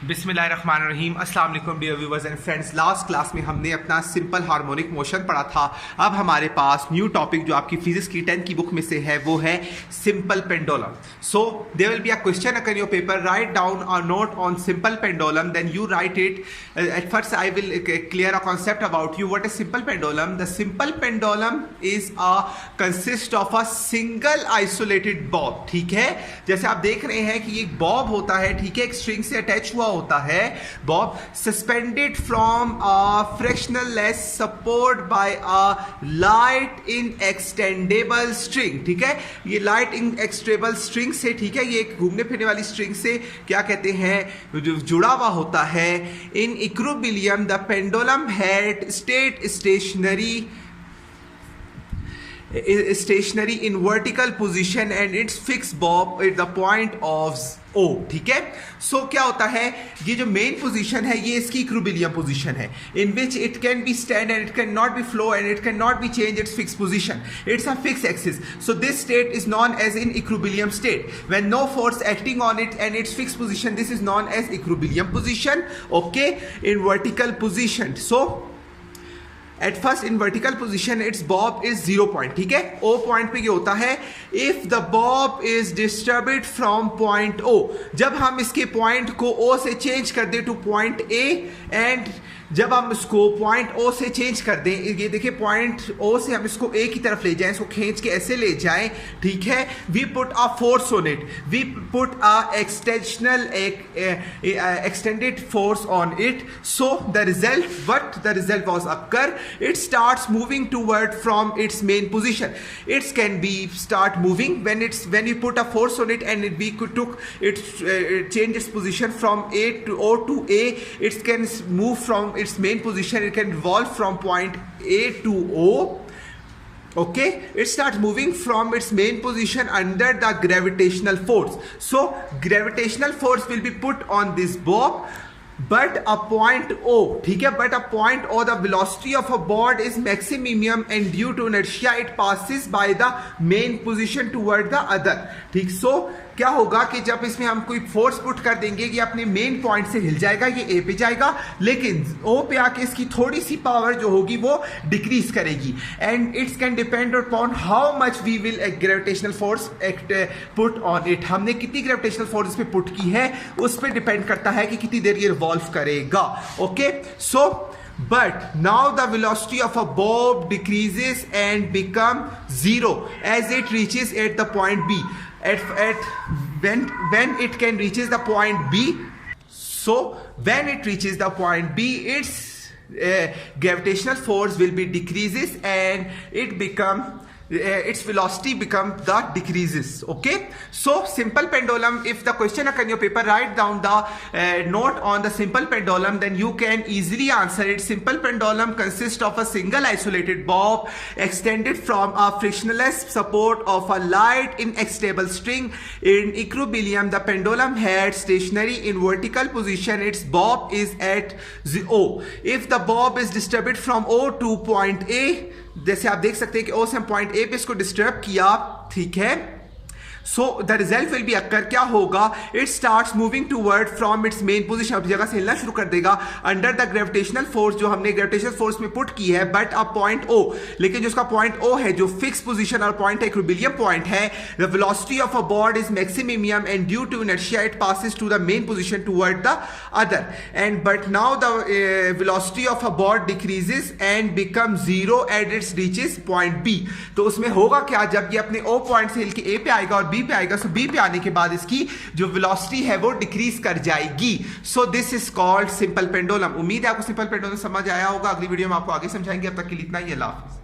बिस्मिल्लाहिर्रहमानिर्रहीम। अस्सलाम वालेकुम dear viewers and friends. Last class में हमने अपना सिंपल हार्मोनिक मोशन पढ़ा था। अब हमारे पास न्यू टॉपिक जो आपकी फिजिक्स की 10th की बुक में से है वो है simple pendulum. So there will be a question in your paper, write down a note on simple pendulum, then you write it. At first I will clear a concept about you. What is simple pendulum? The simple pendulum is consist of a single isolated bob. ठीक है, जैसे आप देख रहे हैं कि एक Bob होता है, ठीक है, एक स्ट्रिंग से अटैच हुआ होता है Bob, suspended from a frictionless support bye a light in extendable string. ठीक है, ये लाइट इन एक्सटेंडेबल स्ट्रिंग से, ठीक है, ये एक घूमने फिरने वाली स्ट्रिंग से क्या कहते हैं, जुड़ा हुआ होता है। In equilibrium the pendulum head state stationary in vertical position and its fixed bob at the point of O। ठीक है, सो क्या होता है, ये जो मेन पोजीशन है ये इसकी इक्विलिब्रियम पोजीशन है, in which it can be stand and it can not be flow and it can not be change it's fix position. It's a fix axis, so this state is known as in equilibrium state. When no force acting on it and it's fix position, this is known as equilibrium position. Okay, in vertical position, so at first in vertical position it's bob is 0 point. ठीक है, O point पे ये होता है if the bob is disturbed from point O. जब हम इसके point को ओ से चेंज कर दे टू पॉइंट ए, एंड जब हम इसको पॉइंट ओ से चेंज कर दें, ये देखिए पॉइंट ओ से हम इसको ए की तरफ ले जाएं, इसको खींच के ऐसे ले जाएं, ठीक है, we put a force on it, we put a extended force on it, so the result was occur, it starts moving toward from its main position. It can be start moving when you put a force on it and we could took it change its position from A to O to A. It can move from its main position. It can revolve from point A to O. Okay, it starts moving from its main position under the gravitational force. So gravitational force will be put on this bob, but a point O, ठीक है, but a point O the velocity of a board is maximum and due to inertia it passes by the main position toward the other। ठीक, so क्या होगा कि जब इसमें हम कोई फोर्स पुट कर देंगे कि अपने मेन पॉइंट से हिल जाएगा, ये ए पे जाएगा, लेकिन ओ पे आके इसकी थोड़ी सी पावर जो होगी वो डिक्रीज करेगी, and it's can depend upon how much we will gravitational force put on it. हमने कितनी ग्रेविटेशनल फोर्स इस पे पुट की है उस पर डिपेंड करता है कि कितनी देर ये रिवॉल्व करेगा। Okay, so but now the velocity of a bob decreases and become 0 as it reaches at the point B. When it can reaches the point B, so when it reaches the point B, its gravitational force will be decreases and it become its velocity become the decreases. Okay, so simple pendulum, if the question occur in your paper, write down the note on the simple pendulum, then you can easily answer it. Simple pendulum consists of a single isolated bob extended from a frictionless support of a light in stable string. In equilibrium the pendulum head stationary in vertical position, its bob is at O. If the bob is disturbed from O to point A, जैसे आप देख सकते हैं कि ओ से हम point A पे इसको डिस्टर्ब किया, ठीक है, सो the result will be occur, क्या होगा, it starts moving toward from its main position, अपनी जगह से हिलना शुरू कर देगा अंडर द ग्रेविटेशनल फोर्स जो हमने ग्रेविटेशनल फोर्स में पुट की है, बट अ पॉइंट ओ, लेकिन जो उसका पॉइंट ओ है जो फिक्स पोजीशन और पॉइंट इक्विलिब्रियम पॉइंट है, the velocity of a bob is maximum and due to inertia it passes to the mean position toward the other, and but now the velocity of a bob decreases and become 0 at its reaches point B. तो उसमें होगा क्या, जब ये अपने O point से हिल के ए पे आएगा और बी पे आएगा, सो बी पे आने के बाद इसकी जो वेलोसिटी है वो डिक्रीज कर जाएगी। So this is called simple pendulum. उम्मीद है आपको सिंपल पेंडुलम समझ आया होगा। अगली वीडियो में आपको आगे समझाएंगे। अब तक के लिए इतना ही, अल्लाह हाफिज़।